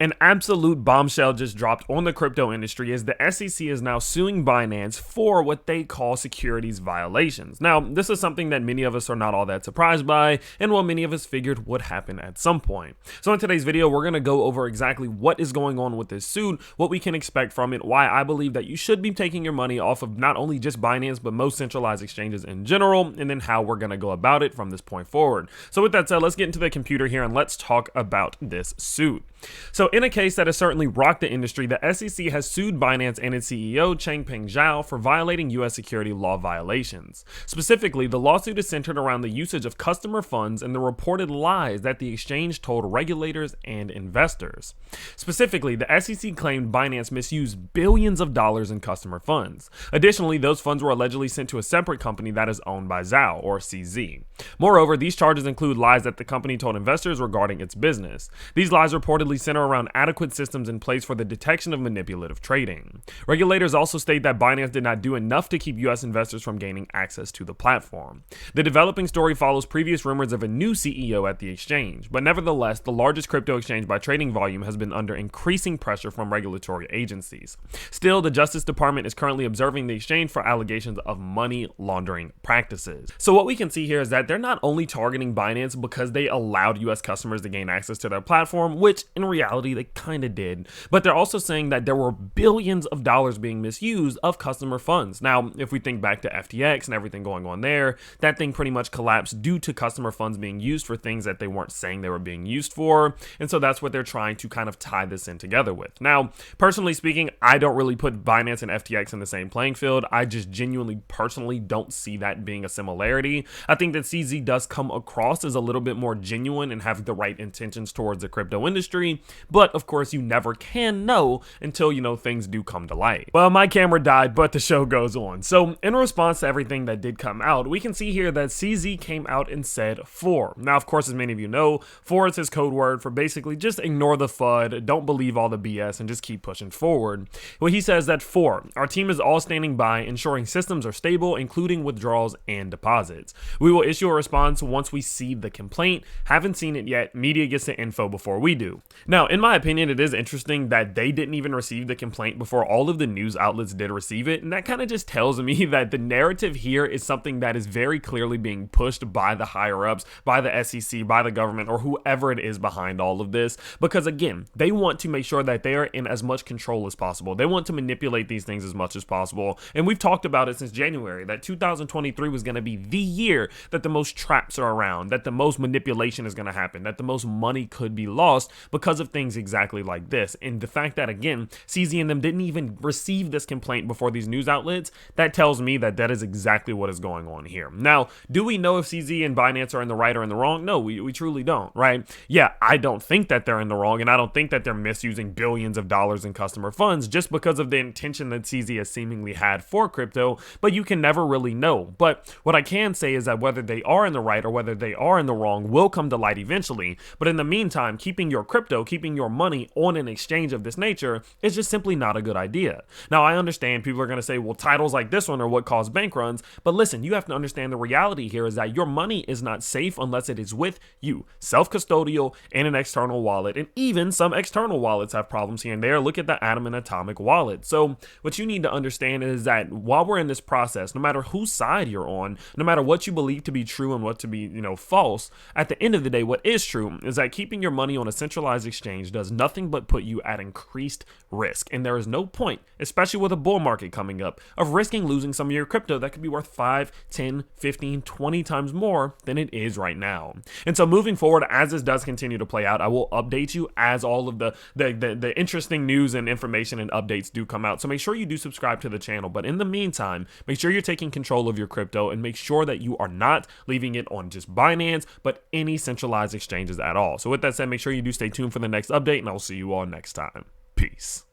An absolute bombshell just dropped on the crypto industry as the SEC is now suing Binance for what they call securities violations. Now, this is something that many of us are not all that surprised by, and what many of us figured would happen at some point. So in today's video, we're going to go over exactly what is going on with this suit, what we can expect from it, why I believe that you should be taking your money off of not only just Binance, but most centralized exchanges in general, and then how we're going to go about it from this point forward. So with that said, let's get into the computer here and let's talk about this suit. So in a case that has certainly rocked the industry, the SEC has sued Binance and its CEO, Changpeng Zhao, for violating U.S. security law violations. Specifically, the lawsuit is centered around the usage of customer funds and the reported lies that the exchange told regulators and investors. Specifically, the SEC claimed Binance misused billions of dollars in customer funds. Additionally, those funds were allegedly sent to a separate company that is owned by Zhao, or CZ. Moreover, these charges include lies that the company told investors regarding its business. These lies reportedly center around adequate systems in place for the detection of manipulative trading. Regulators also state that Binance did not do enough to keep U.S. investors from gaining access to the platform. The developing story follows previous rumors of a new CEO at the exchange, but nevertheless, the largest crypto exchange by trading volume has been under increasing pressure from regulatory agencies. Still, the Justice Department is currently observing the exchange for allegations of money laundering practices. So what we can see here is that they're not only targeting Binance because they allowed U.S. customers to gain access to their platform, which in reality they kind of did, but they're also saying that there were billions of dollars being misused of customer funds. Now, if we think back to FTX and everything going on there, that thing pretty much collapsed due to customer funds being used for things that they weren't saying they were being used for, and so that's what they're trying to kind of tie this in together with. Now, personally speaking, I don't really put Binance and FTX in the same playing field. I just genuinely personally don't see that being a similarity. I think that CZ does come across as a little bit more genuine and have the right intentions towards the crypto industry, but of course you never can know until things do come to light. Well, my camera died, but the show goes on. So in response to everything that did come out, we can see here that CZ came out and said "for." Now, of course, as many of you know, "for" is his code word for basically just ignore the FUD, don't believe all the BS, and just keep pushing forward. Well, he says that "for, our team is all standing by, ensuring systems are stable, including withdrawals and deposits. We will issue a response once we see the complaint. Haven't seen it yet. Media gets the info before we do." Now, in my opinion, it is interesting that they didn't even receive the complaint before all of the news outlets did receive it, and that kind of just tells me that the narrative here is something that is very clearly being pushed by the higher-ups, by the SEC, by the government, or whoever it is behind all of this, because again, they want to make sure that they are in as much control as possible. They want to manipulate these things as much as possible, and we've talked about it since January, that 2023 was going to be the year that the most traps are around, that the most manipulation is going to happen, that the most money could be lost because of things exactly like this. And the fact that, again, CZ and them didn't even receive this complaint before these news outlets, that tells me that that is exactly what is going on here. Now, do we know if CZ and Binance are in the right or in the wrong? No, we truly don't, right? Yeah, I don't think that they're in the wrong, and I don't think that they're misusing billions of dollars in customer funds just because of the intention that CZ has seemingly had for crypto, but you can never really know. But what I can say is that whether they are in the right or whether they are in the wrong will come to light eventually. But in the meantime, keeping your crypto, keeping your money on an exchange of this nature is just simply not a good idea. Now, I understand people are going to say, well, titles like this one are what cause bank runs, but listen, you have to understand the reality here is that your money is not safe unless it is with you, self-custodial and an external wallet, and even some external wallets have problems here and there. Look at the Atom and Atomic wallet. So what you need to understand is that while we're in this process, no matter whose side you're on, no matter what you believe to be true and what to be, false, at the end of the day, what is true is that keeping your money on a centralized exchange does nothing but put you at increased risk. And there is no point, especially with a bull market coming up, of risking losing some of your crypto that could be worth 5, 10, 15, 20 times more than it is right now. And so moving forward, as this does continue to play out, I will update you as all of the interesting news and information and updates do come out. So make sure you do subscribe to the channel. But in the meantime, make sure you're taking control of your crypto and make sure that you are not leaving it on just Binance, but any centralized exchanges at all. So with that said, make sure you do stay tuned for the next update, and I'll see you all next time. Peace.